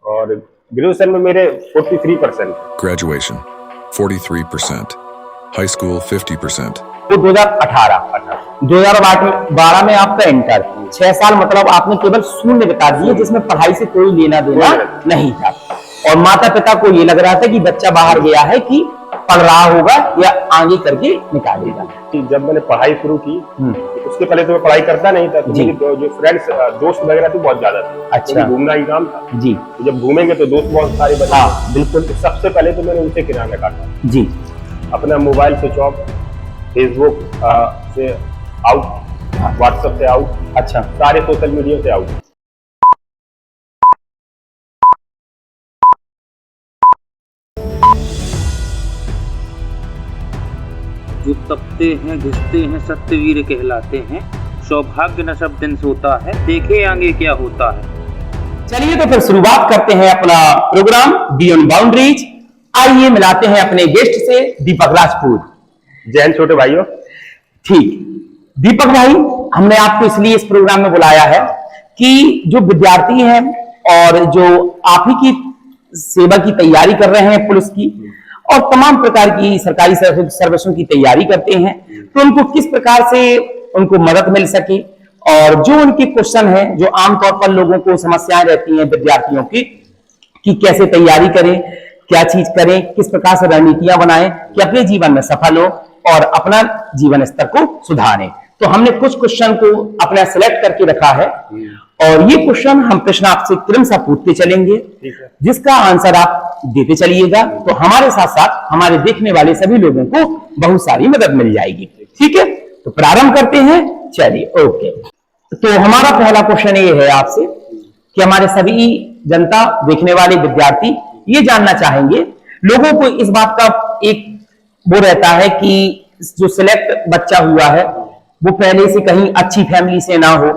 और ग्रेजुएशन में मेरे 43%। Graduation 43%. High school 50%. तो 2012 में आपका इंटर, 6 साल मतलब आपने केवल शून्य बता दिए, जिसमें पढ़ाई से कोई लेना देना नहीं था। और माता पिता को ये लग रहा था कि बच्चा बाहर गया है कि पढ़ रहा होगा या आगे करके निकालेगा। जब मैंने पढ़ाई शुरू की तो उसके पहले तो मैं पढ़ाई करता नहीं था, तो मेरी जो फ्रेंड्स दोस्त वगैरह थे बहुत ज्यादा थे। अच्छा। घूमना ही काम था जी। तो जब घूमेंगे तो दोस्त बहुत सारे बने। हाँ बिल्कुल। तो सबसे पहले तो मैंने उनसे किराना काटा जी। अपना मोबाइल स्विच ऑफ, फेसबुक से आउट, व्हाट्सएप से आउट। अच्छा। सारे सोशल मीडिया से आउट। जो तपते हैं घिसते हैं सत्यवीर कहलाते हैं, सौभाग्य न सब दिन सोता है, देखे आगे क्या होता है। चलिए तो फिर शुरुआत करते हैं अपना प्रोग्राम बियॉन्ड बाउंड्रीज। आइए मिलाते हैं अपने गेस्ट से, दीपक राजपूत। जैन छोटे भाइयों। ठीक, दीपक भाई, हमने आपको इसलिए इस प्रोग्राम में बुलाया है कि जो विद्यार्थी हैं और जो आप ही की सेवा की तैयारी कर रहे हैं, पुलिस की और तमाम प्रकार की सरकारी सर्विसों की तैयारी करते हैं, तो उनको किस प्रकार से उनको मदद मिल सके और जो उनके क्वेश्चन है, जो आमतौर पर लोगों को समस्याएं रहती हैं विद्यार्थियों की, कि कैसे तैयारी करें, क्या चीज करें, किस प्रकार से रणनीतियां बनाएं कि अपने जीवन में सफल हो और अपना जीवन स्तर को सुधारें। तो हमने कुछ क्वेश्चन को अपना सिलेक्ट करके रखा है और ये क्वेश्चन हम प्रश्न आपसे क्रमशः पूछते चलेंगे, जिसका आंसर आप देते चलिएगा। तो हमारे साथ साथ हमारे देखने वाले सभी लोगों को बहुत सारी मदद मिल जाएगी। ठीक है, तो प्रारंभ करते हैं। चलिए, ओके। तो हमारा पहला क्वेश्चन ये है आपसे कि हमारे सभी जनता, देखने वाले विद्यार्थी ये जानना चाहेंगे, लोगों को इस बात का एक वो रहता है कि जो सिलेक्ट बच्चा हुआ है वो पहले से कहीं अच्छी फैमिली से ना हो,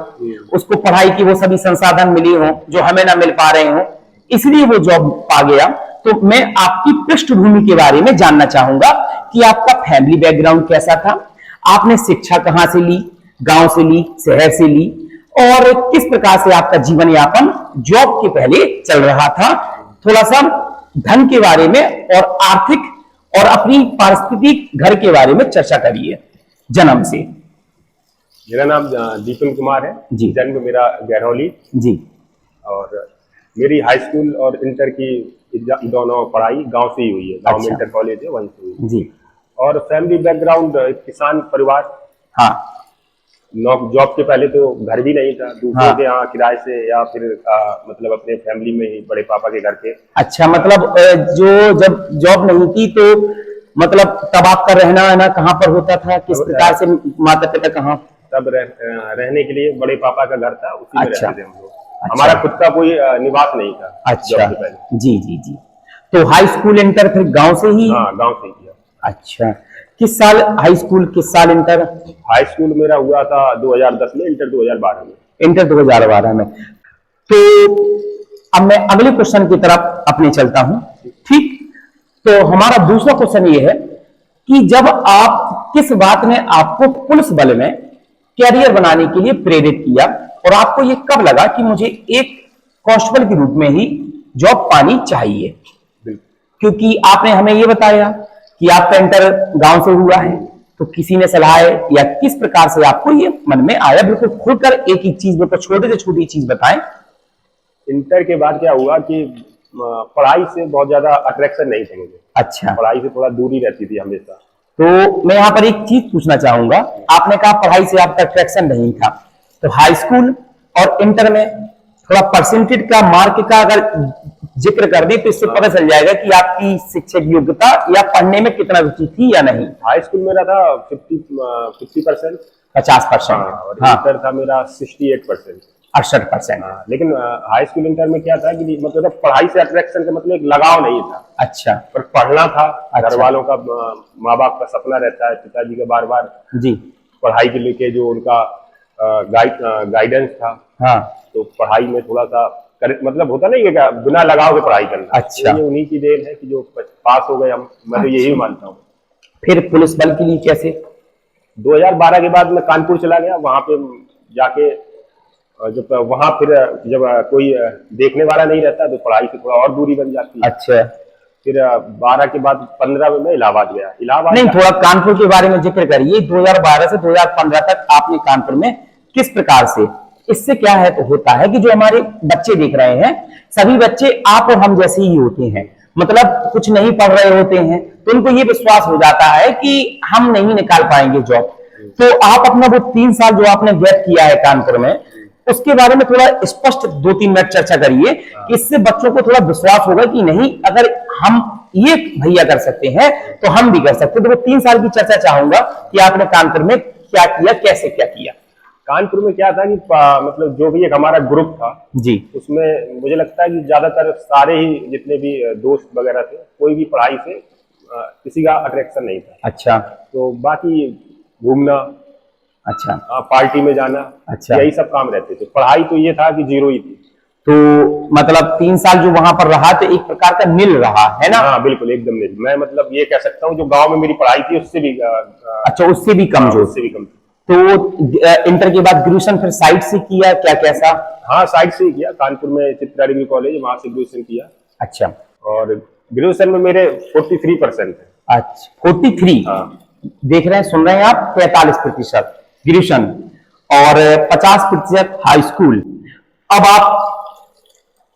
उसको पढ़ाई की वो सभी संसाधन मिली हो जो हमें ना मिल पा रहे हो, इसलिए वो जॉब पा गया। तो मैं आपकी पृष्ठभूमि के बारे में जानना चाहूंगा कि आपका फैमिली बैकग्राउंड कैसा था, आपने शिक्षा कहां से ली, गांव से ली, शहर से ली, और किस प्रकार से आपका जीवन यापन जॉब के पहले चल रहा था। थोड़ा सा धन के बारे में और आर्थिक और अपनी पारिस्थितिक घर के बारे में चर्चा करिए जन्म से। मेरा नाम दीपन कुमार है जी। जन्म मेरा गहरौली जी। और मेरी हाई स्कूल और इंटर की दोनों पढ़ाई गांव से ही हुई है। गांव में इंटर कॉलेज है, वहीं से हुई जी। और फैमिली बैकग्राउंड किसान परिवार। हाँ। जॉब के पहले तो घर भी नहीं था, दूसरों के यहाँ किराए से या फिर मतलब अपने फैमिली में ही बड़े पापा के घर के। अच्छा, मतलब जो जब जॉब नहीं थी तो मतलब तब आपका रहना ना कहाँ पर होता था, किस प्रकार से, माता पिता कहाँ? तब रहने के लिए बड़े पापा का घर था, उसी में अच्छा। रहते थे हम लोग। अच्छा। हमारा खुद का कोई निवास नहीं था। अच्छा। जी जी जी। तो हाई स्कूल इंटर फिर गांव से ही? हाँ, गांव से ही किया। अच्छा, किस साल हाई स्कूल, किस साल इंटर? हाई स्कूल मेरा हुआ था 2010 में, इंटर 2012 में। इंटर 2012 में। तो अब मैं अगले क्वेश्चन की तरफ अपने चलता हूं। ठीक, तो हमारा दूसरा क्वेश्चन ये है कि जब आप, किस बात ने आपको पुलिस बल में कैरियर बनाने के लिए प्रेरित किया और आपको ये कब लगा कि मुझे एक कांस्टेबल के रूप में ही जॉब पानी चाहिए? क्योंकि आपने हमें ये बताया कि आपका इंटर गांव से हुआ है, तो किसी ने सलाह या किस प्रकार से आपको ये मन में आया? बिल्कुल खुलकर एक एक चीज में, छोटे से छोटी चीज बताएं। इंटर के बाद क्या हुआ कि पढ़ाई से बहुत ज्यादा अट्रैक्शन नहीं थे मुझे। अच्छा। पढ़ाई से थोड़ा दूरी रहती थी हमेशा। तो मैं यहाँ पर एक चीज पूछना चाहूंगा, आपने कहा पढ़ाई से आपका अट्रैक्शन नहीं था, तो हाई स्कूल और इंटर में थोड़ा परसेंटेज का, मार्क का अगर जिक्र कर दें तो इससे पता चल जाएगा कि आपकी शिक्षक योग्यता या पढ़ने में कितना रुचि थी या नहीं। हाई स्कूल मेरा था 50%। 50%। और इंटर था मेरा 68%। 68%। लेकिन हाई स्कूल इंटर में क्या था कि मतलब पढ़ाई से अट्रैक्शन का मतलब एक लगाव नहीं था। अच्छा। पर पढ़ना था। अच्छा। घर वालों का, माँ बाप का सपना रहता है, पिताजी का बार बार जी पढ़ाई के लेके जो उनका गाइडेंस था। हाँ। तो पढ़ाई में थोड़ा सा मतलब होता नहीं है बिना लगाव के पढ़ाई करना। अच्छा। ये उन्हीं की देन है कि जो पास हो गए हम। मैं तो यही मानता हूँ। फिर पुलिस बल के लिए कैसे? 2012 के बाद मैं कानपुर चला गया, वहां पे जाके और जब वहां फिर जब कोई देखने वाला नहीं रहता तो पढ़ाई से थोड़ा और दूरी बन जाती है। अच्छा, फिर 12 के बाद 15 में मैं इलाहाबाद गया। इलाहाबाद नहीं, थोड़ा कानपुर के बारे में जिक्र करिए। 2012 से 2015 तक आपने कानपुर में किस प्रकार से, इससे क्या है तो होता है कि जो हमारे बच्चे देख रहे हैं, सभी बच्चे आप और हम जैसे ही होते हैं, मतलब कुछ नहीं पढ़ रहे होते हैं, तो उनको ये विश्वास हो जाता है कि हम नहीं निकाल पाएंगे जॉब। तो आप अपना वो 3 साल जो आपने गैप किया है कानपुर में, उसके बारे में थोड़ा स्पष्ट 2-3 मिनट चर्चा करिए कि इससे बच्चों को थोड़ा विश्वास होगा कि नहीं, अगर हम ये भैया कर सकते हैं तो हम भी कर सकते हैं। तो वो 3 साल की चर्चा चाहूंगा कि आपने कानपुर में क्या किया, कैसे क्या किया। कानपुर में क्या था कि मतलब जो भी एक हमारा ग्रुप था जी, उसमें मुझे लगता है कि ज्यादातर सारे ही जितने भी दोस्त वगैरह थे, कोई भी पढ़ाई से किसी का अट्रैक्शन नहीं था। अच्छा, तो बाकी घूमना, अच्छा, पार्टी में जाना, अच्छा, यही सब काम रहते थे। पढ़ाई तो ये था कि जीरो ही थी। तो मतलब 3 साल जो वहां पर रहा तो एक प्रकार का मिल रहा है ना। हाँ बिल्कुल, एकदम नहीं। मैं मतलब ये कह सकता हूँ जो गांव में मेरी पढ़ाई थी उससे भी अच्छा, उससे भी कमजोर। उससे भी कम। तो इंटर के बाद ग्रेजुएशन फिर साइड से किया, क्या कैसा? हाँ, साइड से ही किया। कानपुर में चित्रा डिग्री कॉलेज, वहां से ग्रेजुएशन किया। अच्छा, और ग्रेजुएशन में मेरे 43% है। अच्छा, 43। हाँ, देख रहे हैं, सुन रहे हैं आप, 43% ग्रेजुएशन और 50% हाई स्कूल। अब आप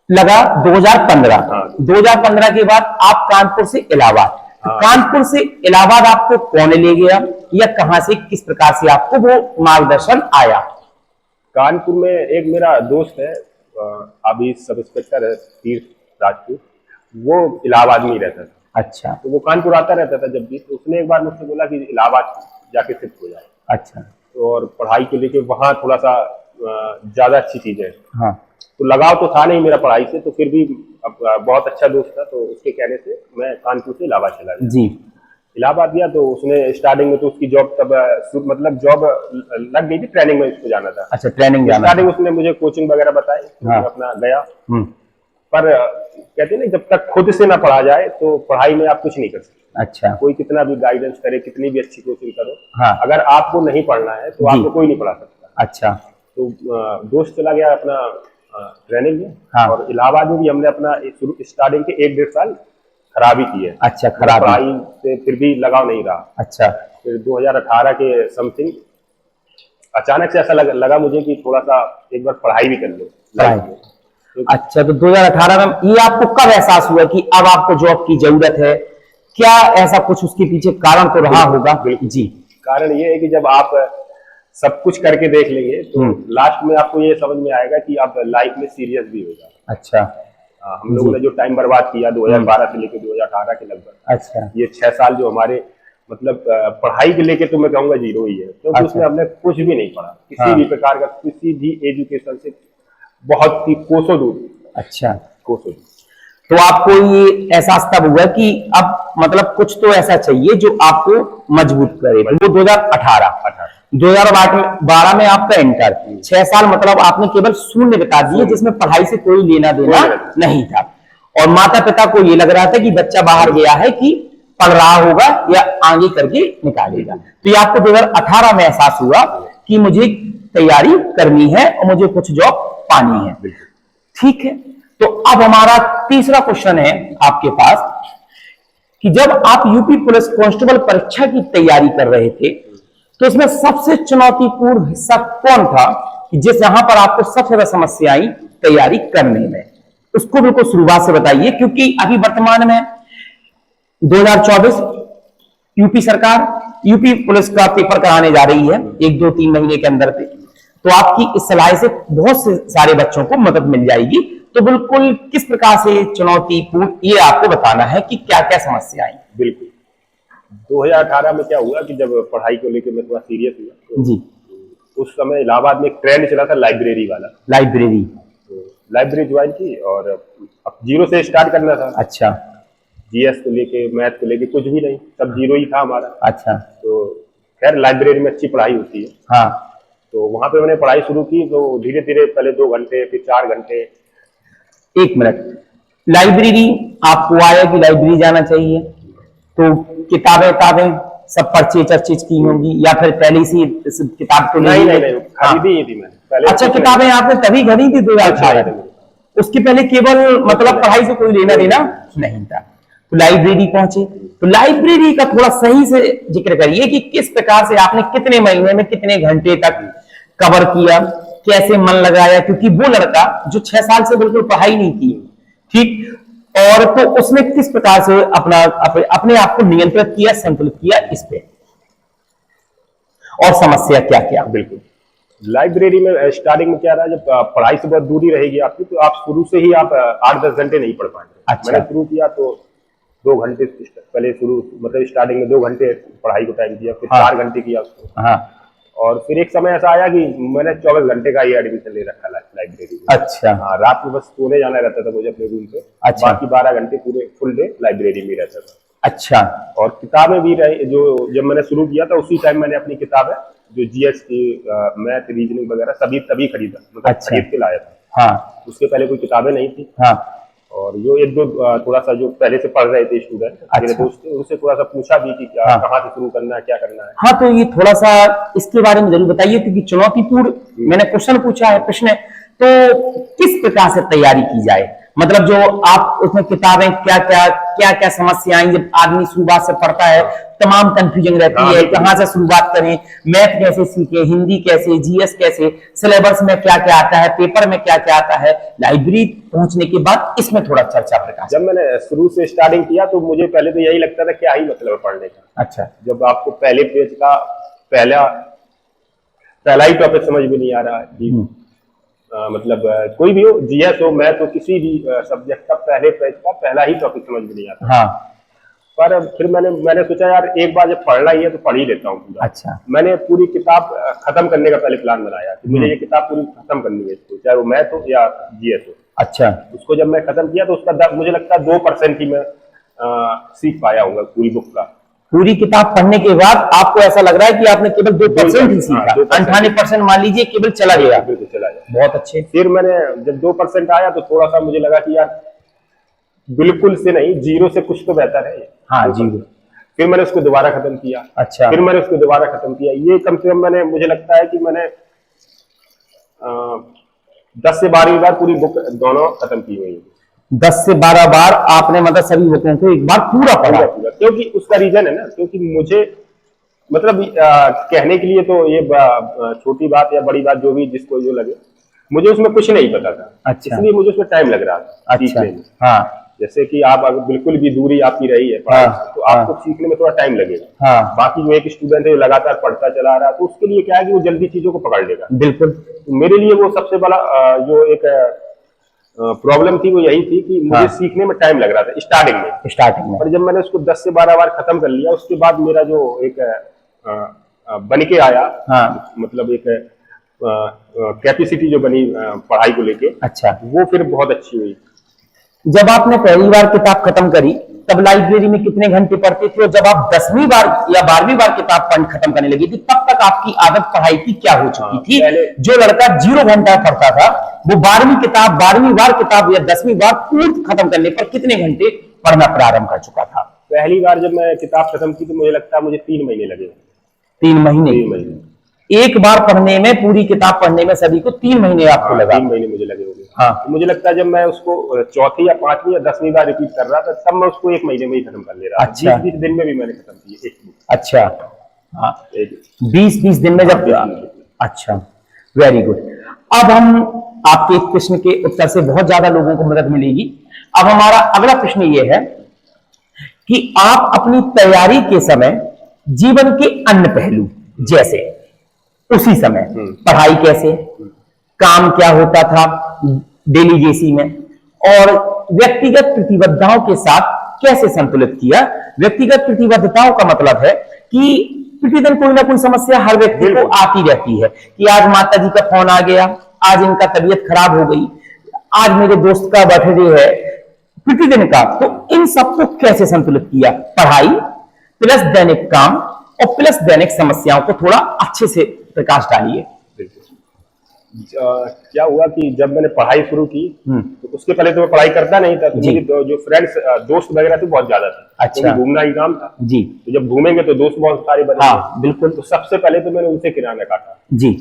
लगा 2015। हाँ। 2015 के बाद आप कानपुर से इलाहाबाद। हाँ। कानपुर से इलाहाबाद आपको कौन ले गया, या कहां से, किस प्रकार से आपको वो मार्गदर्शन आया? कानपुर में एक मेरा दोस्त है, अभी सब इंस्पेक्टर है, तीर्थ राजपूत, वो इलाहाबाद में ही रहता था। अच्छा, तो वो कानपुर आता रहता था जब भी। तो उसने एक बार मुझसे बोला कि इलाहाबाद जाके शिफ्ट हो जाए। अच्छा, और पढ़ाई को लेके वहाँ थोड़ा सा ज्यादा अच्छी चीज है। हाँ, तो लगाव तो था नहीं मेरा पढ़ाई से, तो फिर भी अब बहुत अच्छा दोस्त था, तो उसके कहने से मैं कानपुर से इलाहाबाद चला गया। जी, इलाहाबाद गया तो उसने स्टार्टिंग में तो उसकी जॉब तब मतलब जॉब लग गई थी, ट्रेनिंग में उसको जाना था। अच्छा, ट्रेनिंग जाना स्टार्टिंग उसने मुझे कोचिंग वगैरह बताई, तो हाँ। मैं अपना गया। हम्म, पर कहते हैं ना, जब तक खुद से ना पढ़ा जाए तो पढ़ाई में आप कुछ नहीं कर सकते। अच्छा, कोई कितना भी गाइडेंस करे, कितनी भी अच्छी कोचिंग करो, हाँ, अगर आपको नहीं पढ़ना है तो जी। आपको कोई नहीं पढ़ा सकता। अच्छा, तो दोस्त चला गया अपना ट्रेनिंग में। हाँ। और इलाहाबाद में भी हमने अपना स्टार्टिंग के 1-1.5 साल खराब ही किए। अच्छा, खराब ही। पढ़ाई से फिर भी लगाव नहीं रहा। अच्छा, फिर 2018 के समथिंग अचानक से ऐसा लगा मुझे कि थोड़ा सा एक बार पढ़ाई भी कर लो लाइफ में। तो अच्छा, तो 2018 में ये आपको कब एहसास हुआ कि अब आपको जॉब की जरूरत है? क्या ऐसा कुछ उसके पीछे कारण तो रहा होगा? बिल्कुल। जी, कारण ये है कि जब आप सब कुछ करके देख लेंगे तो लास्ट में आपको ये समझ में आएगा कि आप लाइफ में सीरियस भी हो जाए। अच्छा, हम लोगों ने जो टाइम बर्बाद किया 2012 से लेकर 2018 के लगभग, अच्छा, ये 6 साल जो हमारे मतलब पढ़ाई के लेके तो मैं कहूँगा जीरो ही है, क्योंकि अच्छा। उसमें हमने कुछ भी नहीं पढ़ा, किसी हाँ। भी प्रकार का, किसी भी एजुकेशन से बहुत ही कोसों दूर, अच्छा। कोसों दूर। तो आपको ये एहसास तब हुआ कि अब मतलब कुछ तो ऐसा चाहिए जो आपको मजबूत करे। वो 2012 में आपका इंटर, 6 साल मतलब आपने केवल शून्य बिता दिए, जिसमें पढ़ाई से कोई लेना देना नहीं था। और माता पिता को ये लग रहा था कि बच्चा बाहर गया है कि पढ़ रहा होगा या आगे करके निकालेगा। तो ये आपको 2018 में एहसास हुआ कि मुझे तैयारी करनी है और मुझे कुछ जॉब पानी है। ठीक है, तो अब हमारा तीसरा क्वेश्चन है आपके पास कि जब आप यूपी पुलिस कांस्टेबल परीक्षा की तैयारी कर रहे थे तो इसमें सबसे चुनौतीपूर्ण हिस्सा कौन था कि जिस यहां पर आपको सबसे ज्यादा समस्या आई तैयारी करने में? उसको बिल्कुल शुरुआत से बताइए, क्योंकि अभी वर्तमान में 2024 यूपी सरकार यूपी पुलिस का पेपर कराने जा रही है 1-2-3 महीने के अंदर पे। तो आपकी इस सलाह से बहुत से सारे बच्चों को मदद मिल जाएगी। तो बिल्कुल किस प्रकार से चुनौतीपूर्ण ये आपको बताना है कि क्या क्या समस्या आई। बिल्कुल, 2018 में क्या हुआ कि जब पढ़ाई को लेकर मैं थोड़ा सीरियस हुआ तो जी, उस समय इलाहाबाद में एक ट्रेंड चला था लाइब्रेरी वाला। लाइब्रेरी, तो लाइब्रेरी ज्वाइन की और अब जीरो से स्टार्ट करना था। अच्छा, जीएस को लेके, मैथ को लेके कुछ भी नहीं, सब जीरो ही था हमारा। अच्छा, तो खैर लाइब्रेरी में अच्छी पढ़ाई होती है, हाँ, तो वहां पे मैंने पढ़ाई शुरू की। तो धीरे धीरे पहले 2 घंटे, फिर 4 घंटे। 1 मिनट, लाइब्रेरी आपको आया कि लाइब्रेरी जाना चाहिए, तो किताबें सब परचेज की होंगी या फिर पहले से किताब तो नहीं, खरीदी ही थी मैंने। पहले अच्छा, कुछ किताबें आपने तभी खरीदी 2018 में? उसके पहले केवल मतलब पढ़ाई से कोई लेना देना नहीं था, तो लाइब्रेरी पहुंचे। तो लाइब्रेरी का थोड़ा सही से जिक्र करिए कि किस प्रकार से आपने कितने महीने में कितने घंटे तक कवर किया, कैसे मन लगाया, क्योंकि वो लड़का जो 6 साल से बिल्कुल पढ़ाई नहीं की, ठीक, और तो उसने किस प्रकार से अपने आप को नियंत्रित किया, संतुलित किया इस पे, और समस्या क्या क्या? बिल्कुल। लाइब्रेरी में स्टार्टिंग में क्या रहा, जब पढ़ाई से बहुत दूरी रहेगी आपकी, तो आप शुरू से ही आप 8-10 घंटे नहीं पढ़ पाएंगे। अच्छा। मैंने शुरू किया तो 2 घंटे पहले शुरू, मतलब स्टार्टिंग में 2 घंटे पढ़ाई को टाइम दिया, फिर हाँ। 4 घंटे किया उसको। हाँ। और फिर एक समय ऐसा आया कि मैंने 24 घंटे का ही एडमिशन ले रखा लाइब्रेरी में। अच्छा। हाँ, रात में बस सोने जाना रहता था मुझे अपने रूम पे। अच्छा। बाकी 12 घंटे पूरे फुल डे लाइब्रेरी में रहता था। अच्छा। और किताबें भी रही, जो जब मैंने शुरू किया था उसी टाइम मैंने अपनी किताबें जो जीएस की, मैथ, रीजनिंग वगैरह सभी तभी खरीदा, मतलब अच्छा। खरीद के लाया था। हाँ। उसके पहले कोई किताबें नहीं थी। हाँ। और जो एक दो थोड़ा सा जो पहले से पढ़ रहे थे स्टूडेंट, मेरे अच्छा। दोस्त थे, उनसे थोड़ा सा पूछा भी कि क्या, हाँ। कहाँ से शुरू करना है, क्या करना है। हाँ, तो ये थोड़ा सा इसके बारे में जरूर बताइए, क्योंकि चुनौतीपूर्ण मैंने क्वेश्चन पूछा है, प्रश्न, तो किस प्रकार से तैयारी की जाए, मतलब जो आप उसमें किताबें क्या क्या समस्याएं, जब आदमी शुरुआत से पढ़ता है तमाम कंफ्यूजन रहती है, कहाँ से शुरुआत करें, मैथ कैसे सीखें, हिंदी कैसे, जीएस कैसे, सिलेबस में क्या क्या आता है, पेपर में क्या क्या आता है, लाइब्रेरी पहुंचने के बाद इसमें थोड़ा चर्चा प्रकाश। जब मैंने शुरू से स्टार्टिंग किया तो मुझे पहले तो यही लगता था क्या ही मतलब है पढ़ने का। अच्छा। जब आपको पहले पेज का पहला ही टॉपिक समझ में नहीं आ रहा है, मतलब कोई भी हो, जीएस हो, मैथ हो, किसी भी सब्जेक्ट का पहले पेज का पहला ही टॉपिक समझ में नहीं आता। हाँ। पर फिर मैंने सोचा यार एक बार जब पढ़ना ही है तो पढ़ ही लेता हूँ पूरा। अच्छा। मैंने पूरी किताब खत्म करने का पहले प्लान बनाया कि मुझे ये किताब पूरी खत्म करनी है, इसको चाहे वो मैथ हो या जीएस हो। अच्छा। उसको जब मैं खत्म किया तो उसका मुझे लगता है 2% ही मैं सीख पाया होगा पूरी बुक का। पूरी किताब पढ़ने के बाद आपको ऐसा लग रहा है कि आपने केवल 2% ही सीखा, 2% 98% मान लीजिए केवल चला गया। बिल्कुल चला गया। बहुत अच्छे। फिर मैंने जब 2% आया तो थोड़ा सा मुझे लगा कि यार बिल्कुल से नहीं, 0 से कुछ तो बेहतर है। हाँ, 0। फिर मैंने उसको दोबारा खत्म किया। अच्छा। फिर मैंने उसको दोबारा खत्म किया। ये कम से कम मैंने, मुझे लगता है कि मैंने 10 से 12 बार पूरी बुक दोनों खत्म की हुई है। 10 से 12 बार आपने मतलब सभी बुकों को एक बार पूरा पढ़ा? क्योंकि उसका रीजन है ना, क्योंकि मुझे मतलब कहने के लिए तो ये छोटी बात या बड़ी बात जो भी जिसको जो लगे, मुझे उसमें कुछ नहीं पता था। अच्छा। इसलिए मुझे उसमें टाइम लग रहा था सीखने में। हाँ। जैसे कि आप अगर बिल्कुल भी दूरी आपकी रही है पढ़ाई से, तो आपको सीखने में थोड़ा टाइम लगेगा। हाँ। बाकी जो एक स्टूडेंट है जो लगातार पढ़ता चला रहा है, तो उसके लिए क्या है कि वो जल्दी चीजों को पकड़ लेगा। बिल्कुल। तो मेरे लिए वो सबसे बड़ा जो एक प्रॉब्लम थी वो यही थी कि मुझे सीखने में टाइम लग रहा था स्टार्टिंग में। पर जब मैंने उसको 10 से 12 बार खत्म कर लिया, उसके बाद मेरा जो एक बन के आया, मतलब एक कैपेसिटी जो बनी पढ़ाई को लेके, अच्छा, वो फिर बहुत अच्छी हुई। जब आपने पहली बार किताब खत्म करी तब लाइब्रेरी में कितने घंटे पढ़ते थे, और जब आप 10वीं बार या 12वीं बार किताब खत्म करने लगी थी तब तक आपकी आदत पढ़ाई की क्या हो चुकी थी? जो लड़का 0 घंटा पढ़ता था वो 12वीं बार किताब या 10वीं बार पूर्ण खत्म करने पर कितने घंटे पढ़ना प्रारंभ कर चुका था? पहली बार जब मैं किताब खत्म की तो मुझे लगता है मुझे 3 महीने लगे। 3 महीने? एक बार पढ़ने में, पूरी किताब पढ़ने में सभी को 3 महीने आपको लगा? 3 महीने मुझे लगे होंगे। हाँ। तो मुझे लगता है जब मैं उसको चौथी या 5वीं या 10वीं बार रिपीट कर रहा था तब मैं उसको 1 महीने में ही खत्म कर ले रहा था। अच्छा। 20 दिन में भी मैंने खत्म की एक बुक। अच्छा। हाँ, 20 दिन में जब। अच्छा, वेरी गुड। अब हम आपके इस प्रश्न के उत्तर से बहुत ज्यादा लोगों को मदद मिलेगी। अब हमारा अगला प्रश्न ये है कि आप अपनी तैयारी के समय जीवन के अन्य पहलू, जैसे उसी समय पढ़ाई कैसे, काम क्या होता था डेली बेसिस में, और व्यक्तिगत प्रतिबद्धताओं के साथ कैसे संतुलित किया? व्यक्तिगत प्रतिबद्धताओं का मतलब है कि प्रतिदिन कोई ना कोई समस्या हर व्यक्ति को आती रहती है कि आज माता जी का फोन आ गया, आज इनका तबीयत खराब हो गई, आज मेरे दोस्त का बर्थडे है, प्रतिदिन का। तो इन सबको कैसे संतुलित किया? पढ़ाई प्लस दैनिक काम और प्लस दैनिक समस्याओं को थोड़ा अच्छे से प्रकाश डालिए। क्या हुआ कि जब मैंने पढ़ाई शुरू की तो उसके पहले तो मैं पढ़ाई करता नहीं था, तो मेरी जो फ्रेंड्स दोस्त वगैरह थे बहुत ज्यादा थे। अच्छा। तो घूमना ही काम था जी। तो जब घूमेंगे तो दोस्त बहुत सारे बने। हाँ, बिल्कुल। तो सबसे पहले तो मैंने उनसे किराना काटा जी।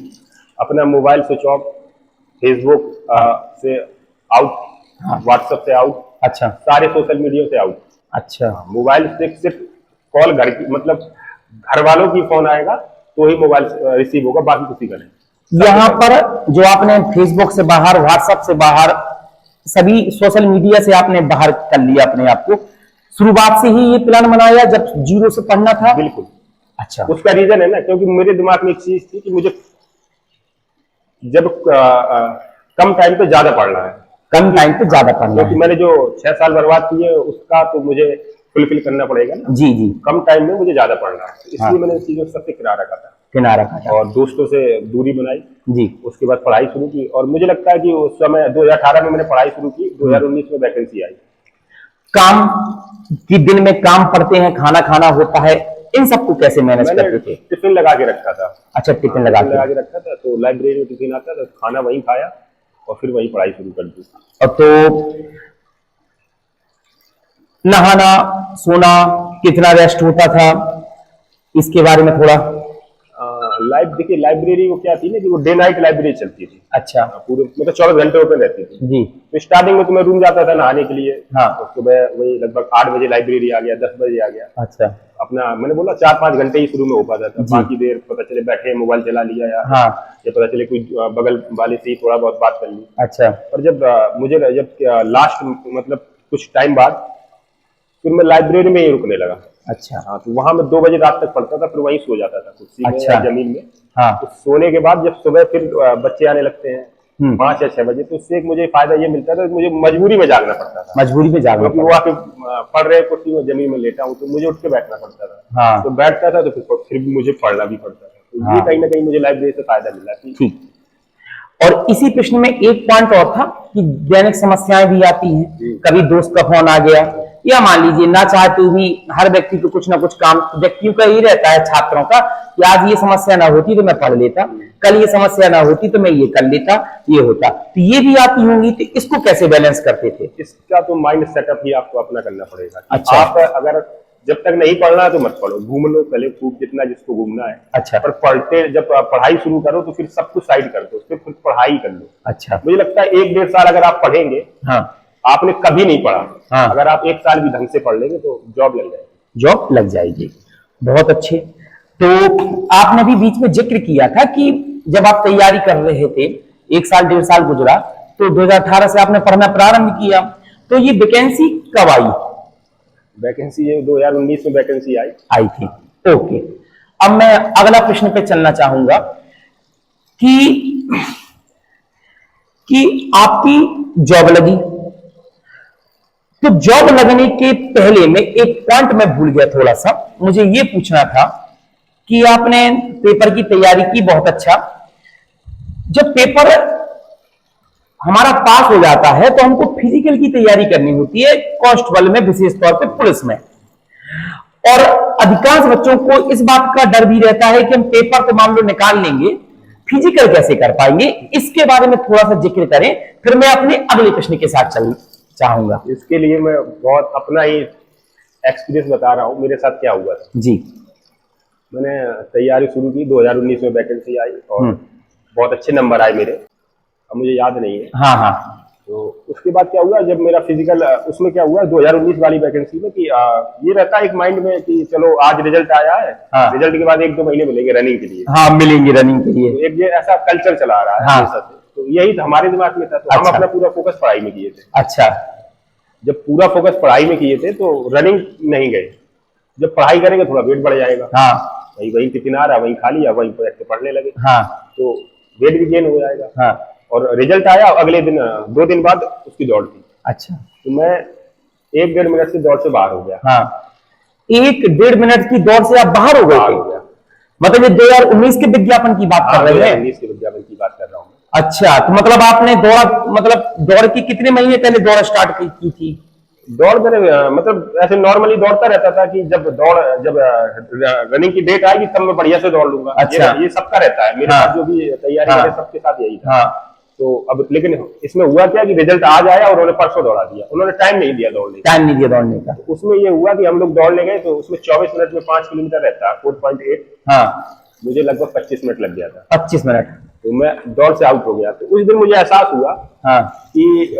अपना मोबाइल स्विच ऑफ, फेसबुक से आउट, व्हाट्सएप से आउट, अच्छा सारे सोशल मीडिया से आउट। अच्छा मोबाइल से सिर्फ कॉल घर की, मतलब घर वालों की फोन आएगा तो ही मोबाइल रिसीव होगा, बाकी किसी का नहीं। यहाँ पर जो आपने फेसबुक से बाहर, व्हाट्सएप से बाहर, सभी सोशल मीडिया से आपने बाहर कर लिया अपने आप को, शुरुआत से ही ये प्लान बनाया जब 0 से पढ़ना था? बिल्कुल। अच्छा, उसका रीजन है ना, क्योंकि मेरे दिमाग में एक चीज थी कि मुझे जब कम टाइम पे ज्यादा पढ़ना है, कम टाइम पे ज्यादा पढ़ना क्योंकि है। मैंने जो 6 साल बर्बाद किए उसका तो मुझे फुलफिल करना पड़ेगा ना। जी जी, कम टाइम में मुझे ज्यादा पढ़ना है, इसलिए हाँ। मैंने चीजों को सबसे किनारा रखा था किनारा काटा। और दोस्तों से दूरी बनाई। जी, उसके बाद पढ़ाई शुरू की और मुझे लगता है कि उस समय 2018 में मैंने पढ़ाई शुरू की, 2019 में वैकेंसी आई। काम कि दिन में काम पड़ते हैं, खाना खाना होता है, इन सबको कैसे मैनेज मैंने करते थे? टिफिन लगा के रखा था। अच्छा, टिफिन लगा के। रखा था, तो लाइब्रेरी में टिफिन आता था, खाना वहीं खाया और फिर वहीं पढ़ाई शुरू कर दी। और तो नहाना सोना कितना रेस्ट होता था, इसके बारे में थोड़ा? देखिए लाइब्रेरी वो क्या थी ना कि वो डे नाइट लाइब्रेरी चलती थी। अच्छा, पूरे मतलब 24 घंटे ओपन रहती थी। जी, तो स्टार्टिंग में तो मैं रूम जाता था नहाने के लिए। हाँ। तो सुबह वही लगभग 8 बजे लाइब्रेरी आ गया, 10 बजे आ गया। अच्छा, अपना मैंने बोला 4-5 घंटे ही शुरू में हो पाता था, जी। बाकी देर पता चले बैठे मोबाइल चला लिया हाँ, या पता चले कोई बगल वाले से ही थोड़ा बहुत बात कर ली। अच्छा, और जब मुझे लास्ट मतलब कुछ टाइम बाद फिर मैं लाइब्रेरी में ही रुकने लगा। अच्छा, हाँ, तो वहां मैं 2 बजे रात तक पढ़ता था, फिर वहीं सो जाता था कुर्सी में अच्छा। या जमीन में। हाँ, तो सोने के बाद जब सुबह फिर बच्चे आने लगते हैं 5 या 6 बजे, तो उससे एक मुझे फायदा ये मिलता था कि मुझे मजबूरी में जागना पड़ता था। मजबूरी में जागना क्योंकि वो आके पढ़ रहे कुर्सी में, जमीन में लेटा हूँ, तो मुझे उठ के बैठना पड़ता था। हाँ। तो बैठता था तो फिर भी मुझे पढ़ना भी पड़ता था। तो हाँ। ये कहीं ना कहीं मुझे लाइब्रेरी से फायदा मिला कि ठीक। और इसी प्रश्न में एक पॉइंट और था कि दैनिक समस्याएं भी आती हैं, कभी दोस्त का फोन आ गया, या मान लीजिए ना चाहते भी हर व्यक्ति को कुछ ना कुछ काम व्यक्तियों का ही रहता है, छात्रों का, कि आज ये समस्या ना होती तो मैं पढ़ लेता, कल ये समस्या ना होती तो मैं ये कर लेता, ये होता, तो ये भी आती होंगी, तो इसको कैसे बैलेंस करते थे? इसका तो माइंड सेटअप ही आपको अपना करना पड़ेगा। अच्छा। आप अगर जब तक नहीं पढ़ना है तो मत पढ़ो, घूम लो पहले खूब जितना जिसको घूमना है। अच्छा। पर पढ़ते जब पढ़ाई शुरू करो तो फिर सब कुछ साइड कर दो, फिर पढ़ाई कर लो। अच्छा, मुझे लगता है 1-1.5 साल अगर आप पढ़ेंगे, हाँ, आपने कभी नहीं पढ़ा, हाँ। अगर आप 1 साल भी ढंग से पढ़ लेंगे तो जॉब लग जाएगी। जॉब लग जाएगी। बहुत अच्छे। तो आपने भी बीच में जिक्र किया था कि जब आप तैयारी कर रहे थे, 1 साल 1.5 साल गुजरा, तो 2018 से आपने पढ़ना प्रारंभ किया, तो ये वैकेंसी कब आई? वैकेंसी ये 2019 में वैकेंसी आई थी। ओके, अब मैं अगला प्रश्न पे चलना चाहूंगा कि आपकी जॉब लगी, तो जॉब लगने के पहले में एक पॉइंट मैं भूल गया थोड़ा सा, मुझे ये पूछना था कि आपने पेपर की तैयारी की, बहुत अच्छा। जब पेपर हमारा पास हो जाता है तो हमको फिजिकल की तैयारी करनी होती है, कांस्टेबल में, विशेष तौर पे पुलिस में, और अधिकांश बच्चों को इस बात का डर भी रहता है कि हम पेपर तो मान लो निकाल लेंगे, फिजिकल कैसे कर पाएंगे? इसके बारे में थोड़ा सा जिक्र करें, फिर मैं अपने अगले प्रश्न के साथ चलना चाहूंगा। इसके लिए मैं बहुत अपना ही एक्सपीरियंस बता रहा हूँ, मेरे साथ क्या हुआ था। जी, मैंने तैयारी शुरू की, 2019 में वैकेंसी आई और बहुत अच्छे नंबर आए मेरे, अब मुझे याद नहीं है। हाँ हाँ। तो उसके बाद क्या हुआ, जब मेरा फिजिकल, उसमें क्या हुआ 2019 वाली वैकेंसी में कि ये रहता है एक माइंड में कि चलो आज रिजल्ट आया है, हाँ। रिजल्ट के बाद 1-2 महीने मिलेंगे रनिंग के लिए। हाँ, मिलेंगे रनिंग के लिए। तो एक ये ऐसा कल्चर चला रहा है हाँ। हमेशा से, तो यही हमारे दिमाग में था। तो हम अच्छा। अपना पूरा फोकस पढ़ाई में किए थे। अच्छा, जब पूरा फोकस पढ़ाई में किए थे तो रनिंग नहीं गए। जब पढ़ाई करेंगे थोड़ा वेट बढ़ जाएगा। हाँ, वही टिफिन आ रहा, वहीं खा लिया, वहीं बैठ के पढ़ने लगे, हाँ, तो वेट भी गेन हो जाएगा। हाँ। और रिजल्ट आया, अगले दिन 2 दिन बाद उसकी दौड़ थी। अच्छा, तो मैं 1-1.5 मिनट से दौड़ से बाहर हो गया। हाँ, 1-1.5 मिनट की दौड़ से आप बाहर हो गए बाहर थे? हो गया। मतलब ये 2019 के विज्ञापन की बात कर रहे हैं? 2019 के विज्ञापन की बात कर रहा हूँ। अच्छा, तो मतलब आपने दौड़ा, मतलब दौड़ की कितने महीने पहले दौड़ स्टार्ट की थी? दौड़ मैंने मतलब ऐसे नॉर्मली दौड़ता रहता था कि जब रनिंग की डेट आएगी तब मैं बढ़िया से दौड़ लूंगा। अच्छा। ये सबका रहता है मेरे हाँ। साथ, जो भी तैयारी हाँ। करे सबके साथ यही था। हाँ, तो अब लेकिन इसमें हुआ क्या कि रिजल्ट आज आया और उन्होंने परसों दौड़ा दिया, उन्होंने टाइम नहीं दिया दौड़ने का। टाइम नहीं दिया दौड़ने का। उसमें ये हुआ कि हम लोग दौड़ने गए तो उसमें 24 मिनट में 5 किलोमीटर रहता है, 4.8, हाँ, मुझे लगभग 25 मिनट लग गया था। 25 मिनट। तो मैं दौड़ से आउट हो गया। तो उस दिन मुझे एहसास हुआ हाँ कि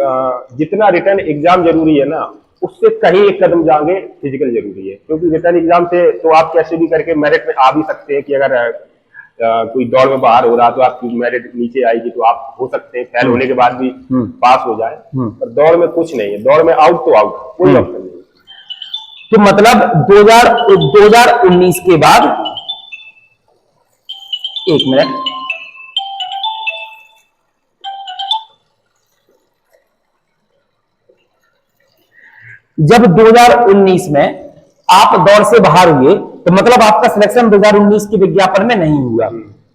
जितना रिटर्न एग्जाम जरूरी है ना, उससे कहीं एक कदम आगे फिजिकल जरूरी है। क्योंकि रिटर्न एग्जाम से तो आप कैसे भी करके मेरिट में आ भी सकते हैं कि अगर कोई दौड़ में बाहर हो रहा तो आपकी मेरिट नीचे आएगी, तो आप हो सकते हैं फेल होने के बाद भी पास हो जाए। पर दौड़ में कुछ नहीं है, दौड़ में आउट तो आउट, कोई ऑप्शन नहीं। तो मतलब 2019 के बाद, एक मिनट, जब 2019 में आप दौड़ से बाहर हुए तो मतलब आपका सिलेक्शन 2019 के विज्ञापन में नहीं हुआ,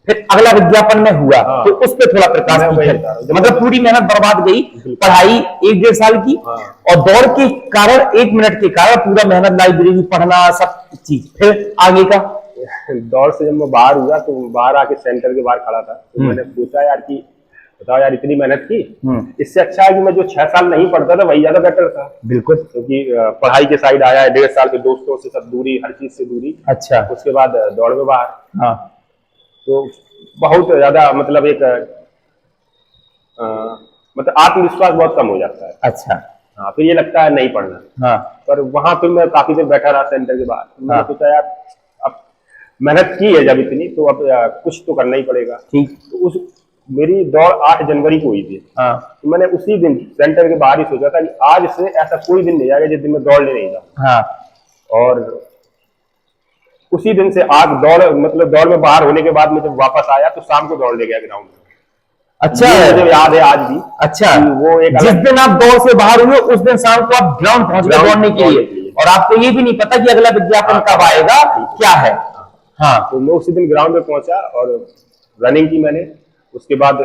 फिर अगला विज्ञापन में हुआ। हाँ। तो उस पे थोड़ा प्रकाश कीजिए। मतलब पूरी मेहनत बर्बाद गई, पढ़ाई 1-1.5 साल की, हाँ। और दौड़ के कारण 1 मिनट के कारण पूरा मेहनत, लाइब्रेरी पढ़ना, सब चीज, फिर आगे का। दौड़ से जब मैं बाहर हुआ तो बाहर आके सेंटर के बाहर खड़ा था, तो मैंने सोचा यार कि बताओ यार, इतनी मेहनत की, इससे अच्छा है कि मैं जो 6 साल नहीं पढ़ता था वही ज्यादा बेटर था। बिल्कुल। क्योंकि पढ़ाई के साइड आया है, 1.5 साल के दोस्तों से सब दूरी, हर चीज से दूरी। अच्छा। उसके बाद दौड़ में बाहर। हाँ। तो बहुत ज्यादा मतलब एक मतलब आत्मविश्वास बहुत कम हो जाता है। अच्छा। हाँ, फिर ये लगता है नहीं पढ़ना। हाँ। पर वहां फिर मैं काफी देर बैठा रहा सेंटर के बाद। मैंने सोचा यार, अब मेहनत की है जब इतनी, तो अब कुछ तो करना ही पड़ेगा। ठीक। तो उस मेरी दौड़ 8 जनवरी को हुई थी। हाँ। तो मैंने उसी दिन सेंटर के बाहर ही सोचा था कि आज से ऐसा कोई दिन नहीं आएगा जिस दिन मैं दौड़ने नहीं जाऊँ। हाँ। और उसी दिन से आज दौड़, मतलब दौड़ में बाहर होने के बाद मैं जब वापस आया तो शाम को दौड़ ले गया ग्राउंड में। अच्छा, मुझे याद है आज भी। अच्छा, वो एक जिस दिन आप दौड़ से बाहर हुए उस दिन शाम को आप ग्राउंड पहुंच गए दौड़ने के लिए, और आपको ये भी नहीं पता कि अगला विज्ञापन कब आएगा, क्या है। हाँ। तो मैं उसी दिन ग्राउंड में पहुंचा और रनिंग की मैंने। उसके बाद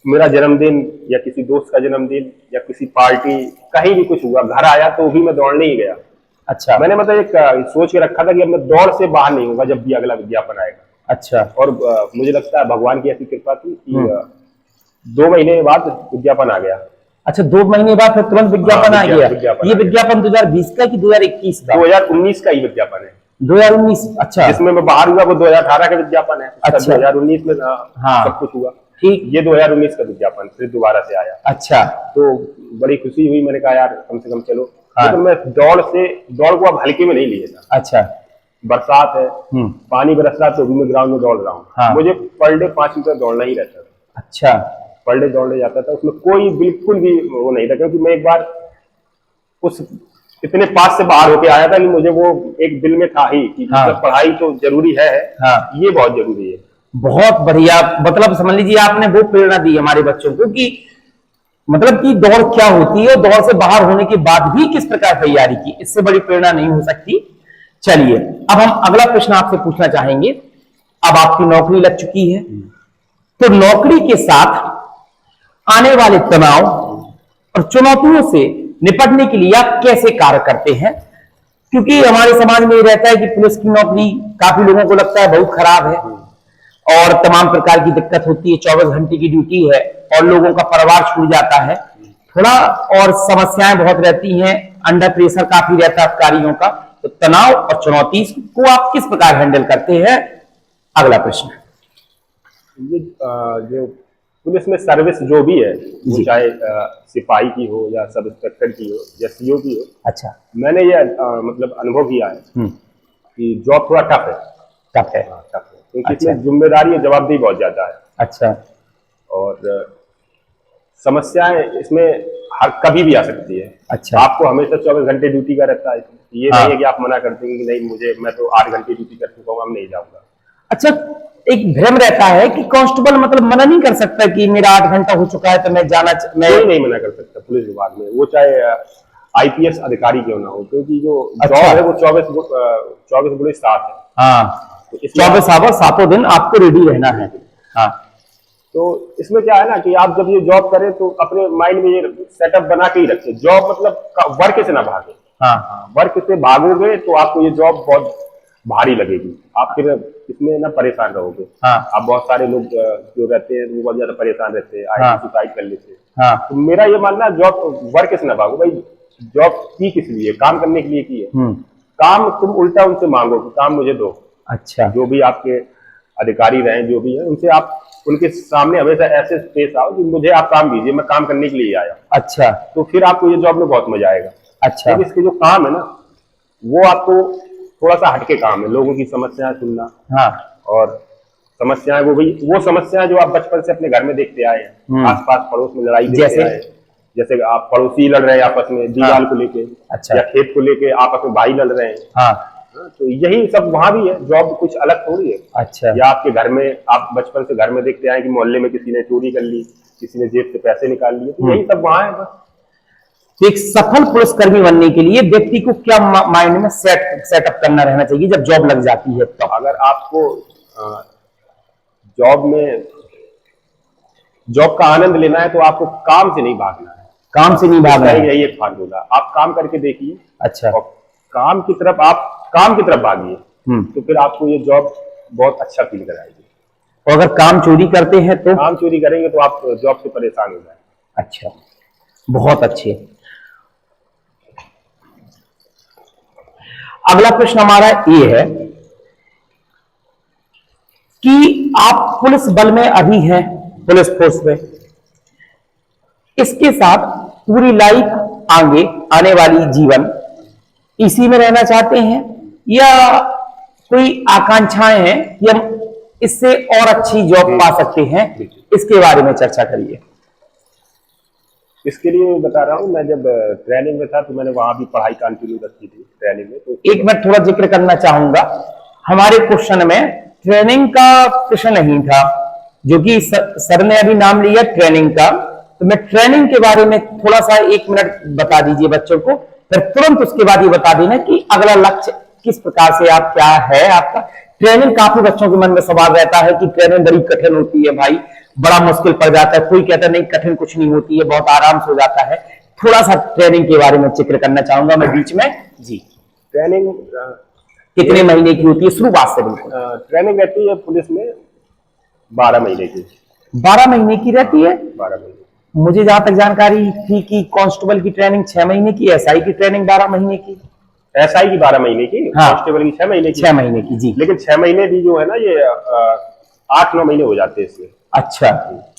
मेरा जन्मदिन या किसी दोस्त का जन्मदिन या किसी पार्टी, कहीं भी कुछ हुआ, घर आया तो भी मैं दौड़ने ही गया। अच्छा। मैंने मतलब एक सोच के रखा था कि अब मैं दौड़ से बाहर नहीं होगा जब भी अगला विज्ञापन आएगा। अच्छा। और मुझे लगता है भगवान की ऐसी कृपा थी कि 2 महीने बाद विज्ञापन आ गया। अच्छा, 2 महीने बाद फिर तुरंत विज्ञापन आ गया। ये आ विज्ञापन 2020 का कि 2021 का? 2019 का ही विज्ञापन है। 2019। अच्छा। जिसमें मैं बाहर हुआ वो 2018 का विज्ञापन है। अच्छा। 2019 में हाँ। सब कुछ हुआ। ठीक। ये 2019 का विज्ञापन फिर दोबारा से आया। अच्छा। तो बड़ी खुशी हुई। मैंने कहा यार कम से कम चलो। हाँ। लेकिन मैं दौड़ को अब हल्के में नहीं लिए था। अच्छा। बरसात है, पानी बरस रहा, तो भी मैं ग्राउंड में दौड़ रहा हूँ। हाँ। मुझे पर डे 5 मीटर दौड़ना ही रहता था। अच्छा। पर डे दौड़ने जाता था, उसमें कोई बिल्कुल भी वो नहीं था। क्योंकि मैं एक बार उस इतने पास से बाहर होके आया था कि मुझे वो एक दिल में था ही कि हाँ। मतलब पढ़ाई तो जरूरी है। हाँ। ये बहुत जरूरी है। बहुत बढ़िया। मतलब समझ लीजिए आपने वो प्रेरणा दी हमारे बच्चों को कि मतलब कि दौड़ क्या होती है, दौड़ से बाहर होने के बाद भी किस प्रकार तैयारी की, इससे बड़ी प्रेरणा नहीं हो सकती। चलिए, अब हम अगला प्रश्न आपसे पूछना चाहेंगे। अब आपकी नौकरी लग चुकी है, तो नौकरी के साथ आने वाले तनाव और चुनौतियों से निपटने के लिए आप कैसे कार्य करते हैं? क्योंकि हमारे समाज में ये रहता है कि पुलिस की नौकरी काफी लोगों को लगता है बहुत खराब है और तमाम प्रकार की दिक्कत होती है, 24 घंटे की ड्यूटी है और लोगों का परिवार छूट जाता है थोड़ा, और समस्याएं बहुत रहती हैं, अंडर प्रेशर काफी रहता है अधिकारियों का। तो तनाव और चुनौती को आप किस प्रकार हैंडल करते हैं? अगला प्रश्न। ये जो पुलिस में सर्विस जो भी है, वो चाहे सिपाही की हो या सब इंस्पेक्टर की हो या सीओ की हो। अच्छा। मैंने ये मतलब अनुभव किया है कि जॉब थोड़ा टफ है। टफ है। टफ है क्योंकि इसमें जिम्मेदारी और जवाबदेही बहुत ज्यादा है। अच्छा। और समस्याएं इसमें हर कभी भी आ सकती है। अच्छा। आपको हमेशा 24 घंटे ड्यूटी का रहता है। ये नहीं है कि आप मना कर देंगे कि नहीं मैं तो 8 घंटे ड्यूटी कर चुका हूँ, अब नहीं जाऊंगा। अच्छा, एक भ्रम रहता है कि कांस्टेबल मतलब मना नहीं कर सकता कि मेरा 8 घंटा हो चुका है तो मैं जाना, मैं कोई नहीं मना कर सकता पुलिस विभाग में, वो चाहे आईपीएस अधिकारी क्यों ना हो, क्योंकि जो जॉब है वो 24 गुणे 7 है। हाँ, तो 24 आवर 7 दिन आपको रेडी रहना है। हाँ। तो इसमें क्या है ना कि आप जब ये जॉब करें तो अपने माइंड में ये सेटअप बना के ही रखें, जॉब मतलब वर्क से ना भागे। हाँ। वर्क से भागोगे तो आपको ये जॉब बहुत भारी लगेगी, आप फिर इसमें ना परेशान रहोगे। हाँ। आप बहुत सारे लोग जो रहते हैं वो बहुत ज्यादा परेशान रहते हैं, हाँ। सुसाइड कर लेते हैं। हाँ। तो मेरा ये मानना है जॉब वर्क से ना भागो भाई, जॉब की किस लिए, काम करने के लिए की है। काम तुम उल्टा उनसे मांगो कि काम मुझे दो। अच्छा। जो भी आपके अधिकारी रहे जो भी है उनसे आप उनके सामने हमेशा ऐसे पेश आओ कि मुझे आप काम दीजिए, मैं काम करने के लिए आया। अच्छा। तो फिर आपको ये जॉब में बहुत मजा आएगा। अच्छा। क्योंकि इसके जो काम है ना, वो आपको थोड़ा सा हटके काम है, लोगों की समस्याएं सुनना। हाँ। और समस्याएं वो समस्याएं जो आप बचपन से अपने घर में देखते आए हैं, आसपास पड़ोस में लड़ाई देखते आए हैं, जैसे आप पड़ोसी लड़ रहे हैं आपस में दीवार को लेके। अच्छा। या खेत को लेके आपस में भाई लड़ रहे हैं। हाँ। तो यही सब वहां भी है, जॉब कुछ अलग थोड़ी है। अच्छा। या आपके घर में आप बचपन से घर में देखते आए कि मोहल्ले में किसी ने चोरी कर ली, किसी ने जेब से पैसे निकाल लिए, तो यही सब वहां है बस। तो एक सफल पुलिसकर्मी बनने के लिए व्यक्ति को क्या माइंड में सेटअप करना रहना चाहिए जब जॉब लग जाती है? तो अगर आपको जॉब का आनंद लेना है तो आपको काम से नहीं भागना है। काम से नहीं भागना है, यही एक फार्मूला। आप काम करके देखिए। अच्छा। और काम की तरफ भागिए, तो फिर आपको ये जॉब बहुत अच्छा फील कराएगी। और अगर काम चोरी करते हैं तो? काम चोरी करेंगे तो आप जॉब से परेशान हो जाएंगे। अच्छा, बहुत अच्छे। अगला प्रश्न हमारा ये है कि आप पुलिस बल में अभी हैं, पुलिस फोर्स में, इसके साथ पूरी लाइफ आगे आने वाली जीवन इसी में रहना चाहते हैं या कोई आकांक्षाएं हैं कि हम इससे और अच्छी जॉब पा सकते हैं? इसके बारे में चर्चा करिए। इसके लिए मैं बता रहा हूँ, मैं जब ट्रेनिंग में था तो मैंने वहां भी पढ़ाई कंटिन्यू रखी थी ट्रेनिंग में। तो एक मैं थोड़ा जिक्र करना चाहूंगा, हमारे क्वेश्चन में ट्रेनिंग का प्रश्न नहीं था, जो कि सर ने अभी नाम लिया ट्रेनिंग का, तो मैं ट्रेनिंग के बारे में थोड़ा सा 1 मिनट बता दीजिए बच्चों को, फिर तुरंत उसके बाद ये बता देना कि अगला लक्ष्य किस प्रकार से आप क्या है आपका। ट्रेनिंग काफी बच्चों के मन में सवाल रहता है कि ट्रेनिंग बड़ी कठिन होती है भाई, बड़ा मुश्किल पड़ जाता है, कोई कहता है नहीं कठिन कुछ नहीं होती है, बहुत आराम से हो जाता है। थोड़ा सा ट्रेनिंग के बारे में जिक्र करना चाहूंगा मैं बीच में जी। ट्रेनिंग कितने महीने की होती है शुरुआत से? बिल्कुल ट्रेनिंग रहती है पुलिस में 12 महीने की। 12 महीने की रहती है? 12 महीने। मुझे जहां तक जानकारी थी कि कांस्टेबल की ट्रेनिंग 6 महीने की, एसआई की ट्रेनिंग 12 महीने की। एसआई की 12 महीने की, कांस्टेबल की 6 महीने की। 6 महीने की जी। लेकिन 6 महीने भी जो है ना, ये 8-9 महीने हो जाते हैं इसमें। अच्छा।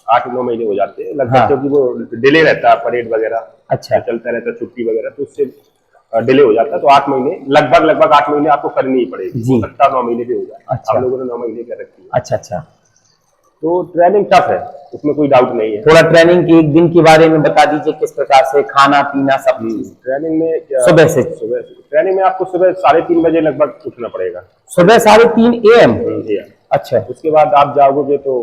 8-9 महीने हो जाते हैं लगभग। क्योंकि वो डिले रहता है परेड वगैरह। अच्छा। चलता रहता है छुट्टी वगैरह, तो उससे डिले हो जाता है। तो 8 महीने लगभग 8 महीने आपको करनी ही पड़ेगी। 9 महीने भी हो जाए। अच्छा। आप लोगों ने 9 महीने कर रखी है। अच्छा अच्छा। तो ट्रेनिंग टफ है, उसमें कोई डाउट नहीं है। थोड़ा ट्रेनिंग के एक दिन के बारे में बता दीजिए, किस प्रकार से खाना पीना सब चीज। ट्रेनिंग में सुबह से ट्रेनिंग में आपको सुबह 3:30 बजे लगभग उठना पड़ेगा। सुबह 3:30 AM? अच्छा। उसके बाद आप जाओगे तो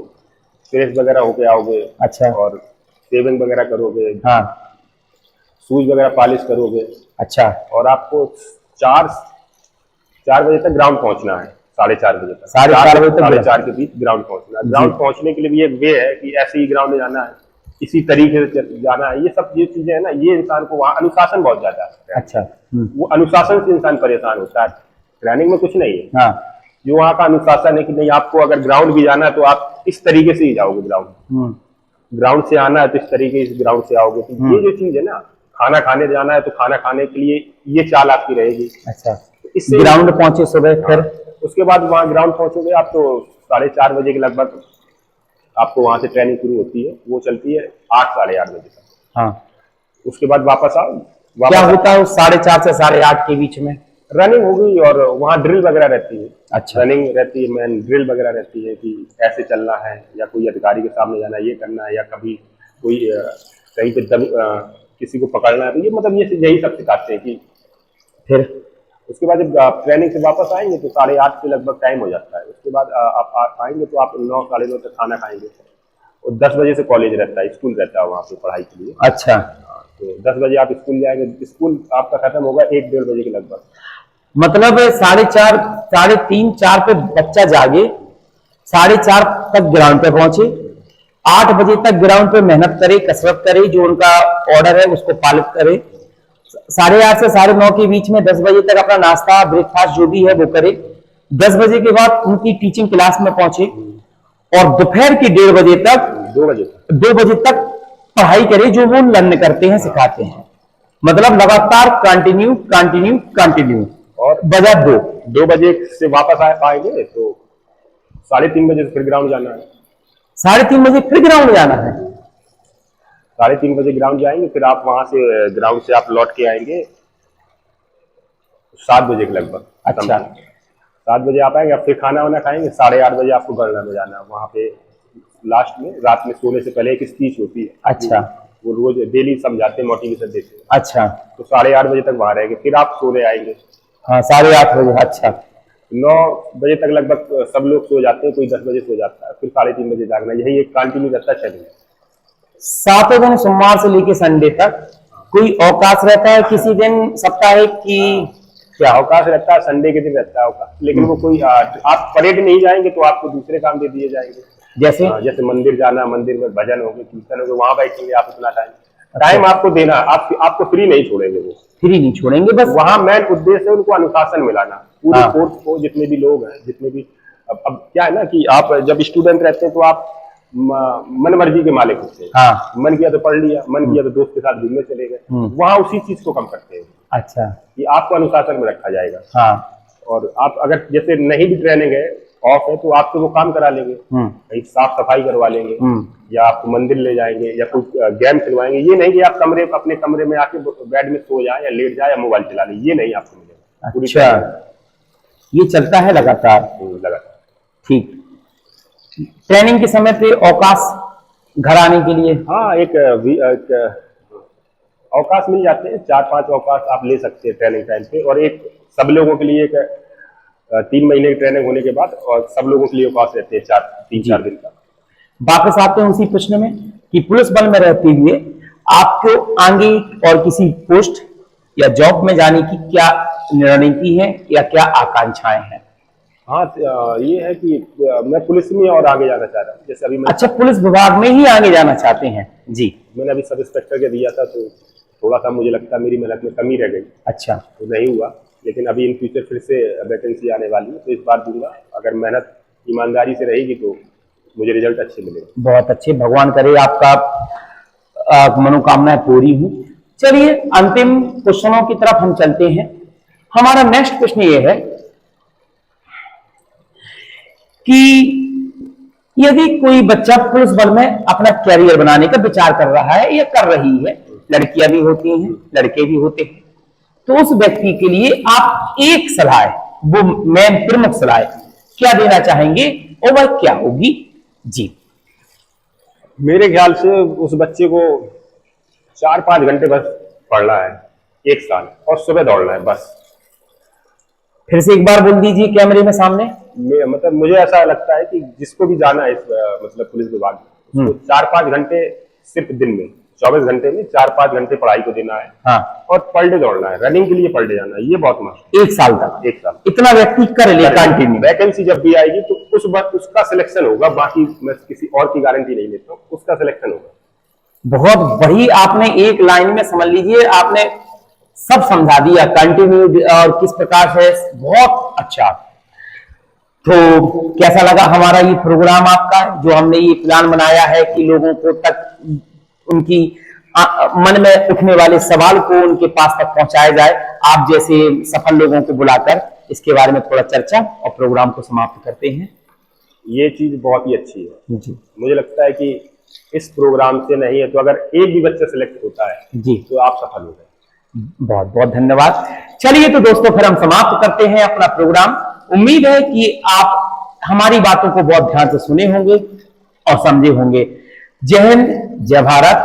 फ्रेश वगैरह होके आओगे। अच्छा। और शेविंग वगैरह करोगे। हाँ। शूज वगैरह पॉलिश करोगे। अच्छा। और आपको 4 बजे तक ग्राउंड पहुंचना है। 4:30 बजे तक, 4:30 बजे तक 4:30 के बीच ग्राउंड पहुंचना है। ग्राउंड पहुंचने के लिए भी एक वे है कि ऐसे ही ग्राउंड में जाना है, इसी तरीके से जाना है। ये चीजें है ना, ये इंसान को वहाँ अनुशासन बहुत ज्यादा है। अच्छा। वो अनुशासन से इंसान परेशान होता है। ट्रेनिंग में कुछ नहीं है। हाँ। जो वहाँ का अनुशासन है कि नहीं, आपको अगर ग्राउंड भी जाना है तो आप इस तरीके से ही जाओगे ग्राउंड से आना है तो इस तरीके से ग्राउंड से आओगे। तो ये जो चीज है ना, खाना खाने जाना है तो खाना खाने के लिए ये चाल आपकी रहेगी। अच्छा। इससे ग्राउंड पहुंचे सुबह, फिर उसके बाद वहाँ ग्राउंड पहुंचोगे आप तो 4:30 बजे के लगभग आपको वहां से ट्रेनिंग शुरू होती है। वो चलती है 8-8:30 बजे तक। हाँ। उसके बाद वापस आओ। क्या होता है 4:30 से 8:30 के बीच में? रनिंग होगी और वहाँ ड्रिल वगैरह रहती है। अच्छा। रनिंग रहती है, मैन ड्रिल वगैरह रहती है कि ऐसे चलना है, या कोई अधिकारी के सामने जाना है, ये करना है, या कभी कोई कहीं पे किसी को पकड़ना है, तो ये मतलब यही सब सिखाते हैं कि। फिर उसके बाद जब आप ट्रेनिंग से वापस आएंगे तो 8:30 के लगभग टाइम हो जाता है। उसके बाद आप आएंगे तो आप 9-9:30 तक खाना खाएंगे। और 10 बजे से कॉलेज रहता है, स्कूल रहता है वहाँ पे पढ़ाई के लिए। अच्छा। तो 10 बजे आप स्कूल जाएंगे, स्कूल आपका खत्म होगा 1-1:30 बजे के लगभग। मतलब 4:30, 3:30, 4 पे बच्चा जागे, 4:30 तक ग्राउंड पे पहुंचे, 8 बजे तक ग्राउंड पे मेहनत करे, कसरत करे, जो उनका ऑर्डर है उसको पालित करे, 8:30 से 9:30 के बीच में 10 बजे तक अपना नाश्ता ब्रेकफास्ट जो भी है वो करे, 10 बजे के बाद उनकी टीचिंग क्लास में पहुंचे और दोपहर के 2 बजे तक पढ़ाई करे, जो वो लर्न करते हैं, सिखाते हैं। मतलब लगातार कंटिन्यू और बजा 2 बजे से वापस आएंगे तो 3:30 बजे से फिर ग्राउंड जाना है। 3:30 बजे फिर ग्राउंड जाना है? 3:30 बजे ग्राउंड जाएंगे, फिर आप वहां से ग्राउंड से आप लौट के आएंगे 7 बजे के लगभग। अच्छा। 7 बजे आप आएंगे, आप फिर खाना वाना खाएंगे, 8:30 बजे आपको गणना में जाना है। वहाँ पे लास्ट में रात में सोने से पहले एक स्पीच होती है। अच्छा। वो रोज डेली समझाते हैं, मोटिवेशन देते हैं। अच्छा। तो 8:30 बजे तक वहां रहेंगे, फिर आप सोने आएंगे। हाँ, 8:30 बजे। अच्छा। 9 बजे तक लगभग सब लोग सो जाते हैं, कोई 10 बजे सो जाता है, फिर 3:30 बजे जागना। यही एक कंटिन्यू रहता चलेगा। 7 दिन सोमवार से लेके संडे तक। कोई अवकाश रहता है किसी दिन साप्ताहिक की? क्या अवकाश रहता है? संडे के दिन रहता है अवकाश, लेकिन वो कोई आप परेड नहीं जाएंगे तो आपको दूसरे काम दे दिए जाएंगे। जैसे मंदिर जाना, मंदिर में भजन होंगे, कीर्तन होंगे, वहां बैठेंगे आप उतना टाइम आपको देना। आपको फ्री नहीं छोड़ेंगे, वो फ्री नहीं छोड़ेंगे। बस वहां मेन उद्देश्य है उनको अनुशासन मिलाना, पूरे कोर्स को, जितने भी लोग हैं, जितने भी। अब क्या है ना कि आप जब स्टूडेंट रहते हैं तो आप मन मर्जी के मालिक होते हैं। हाँ। मन किया तो पढ़ लिया, मन किया तो दोस्त के साथ घूमने चले गए। वहां उसी चीज को कम करते हैं। अच्छा। कि आपको अनुशासन में रखा जाएगा। हाँ। और आप अगर जैसे नहीं भी ट्रेनिंग है, ऑफ है, तो आपसे वो काम करा लेंगे, कहीं साफ सफाई करवा लेंगे, या आपको मंदिर ले जाएंगे, या कोई गेम खिलवाएंगे। ये नहीं कि आप अपने कमरे में आके बेड में सो जाए या लेट जाए या मोबाइल चला ले, ये नहीं आपको मिलेगा। अच्छा, ये चलता है लगातार? लगातार। ठीक। ट्रेनिंग के समय पे अवकाश घर आने के लिए? हाँ, एक अवकाश मिल जाते हैं, 4-5 अवकाश आप ले सकते हैं ट्रेनिंग टाइम पे। और एक सब लोगों के लिए 3 महीने की ट्रेनिंग होने के बाद, और सब लोगों के लिए अवकाश रहते हैं 3-4 दिन का। वापस आते हैं उसी प्रश्न में कि पुलिस बल में रहते हुए आपको आगे और किसी पोस्ट या जॉब में जाने की क्या रणनीति है या क्या आकांक्षाएं हैं? हाँ, ये है कि मैं पुलिस में और आगे जाना चाह रहा हूँ। जैसे अभी अच्छा, पुलिस विभाग में ही आगे जाना चाहते हैं जी? मैंने अभी सब इंस्पेक्टर के दिया था, तो थोड़ा सा मुझे लगता है मेरी मेहनत में कमी रह गई। अच्छा। तो नहीं हुआ, लेकिन अभी इन फ्यूचर फिर से वैकेंसी आने वाली है, तो इस बार दूंगा। अगर मेहनत ईमानदारी से रहेगी तो मुझे रिजल्ट अच्छे मिलेंगे। बहुत अच्छे, भगवान करे आपका मनोकामनाएं पूरी हो। चलिए अंतिम क्वेश्चनों की तरफ हम चलते हैं। हमारा नेक्स्ट प्रश्न ये है कि यदि कोई बच्चा पुलिस बल में अपना कैरियर बनाने का विचार कर रहा है या कर रही है, लड़कियां भी होती हैं, लड़के भी होते हैं, तो उस व्यक्ति के लिए आप एक सलाह, वो मेन प्रमुख सलाह क्या देना चाहेंगे और वह क्या होगी जी? मेरे ख्याल से उस बच्चे को 4-5 घंटे बस पढ़ना है 1 साल, और सुबह दौड़ना है बस। फिर से एक बार बोल दीजिए कैमरे में सामने। मतलब मुझे ऐसा लगता है कि जिसको भी जाना है इस मतलब पुलिस विभाग में, उसको 4-5 घंटे सिर्फ दिन में, 24 घंटे में 4-5 घंटे पढ़ाई को देना है। हाँ। और पर डे दौड़ना है, रनिंग के लिए पर डे जाना है, ये बहुत मस्त। 1 साल तक? 1 साल इतना व्यक्ति कर ले कंटिन्यू। वैकेंसी जब भी आएगी तो उसका सिलेक्शन होगा, बाकी मैं किसी और की गारंटी नहीं लेता हूँ, उसका सिलेक्शन होगा। बहुत बड़ी आपने एक लाइन में समझ लीजिए, आपने सब समझा दिया, कंटिन्यू और किस प्रकार से। बहुत अच्छा। तो कैसा लगा हमारा ये प्रोग्राम आपका, जो हमने ये प्लान बनाया है कि लोगों को तक उनकी मन में उठने वाले सवाल को उनके पास तक पहुंचाया जाए, आप जैसे सफल लोगों को बुलाकर इसके बारे में थोड़ा चर्चा और प्रोग्राम को समाप्त करते हैं। ये चीज बहुत ही अच्छी है जी। मुझे लगता है कि इस प्रोग्राम से नहीं है तो अगर एक भी बच्चा सिलेक्ट होता है जी, तो आप सफल हो गए। बहुत बहुत धन्यवाद। चलिए तो दोस्तों, फिर हम समाप्त करते हैं अपना प्रोग्राम। उम्मीद है कि आप हमारी बातों को बहुत ध्यान से सुने होंगे और समझे होंगे। जय हिंद, जय भारत।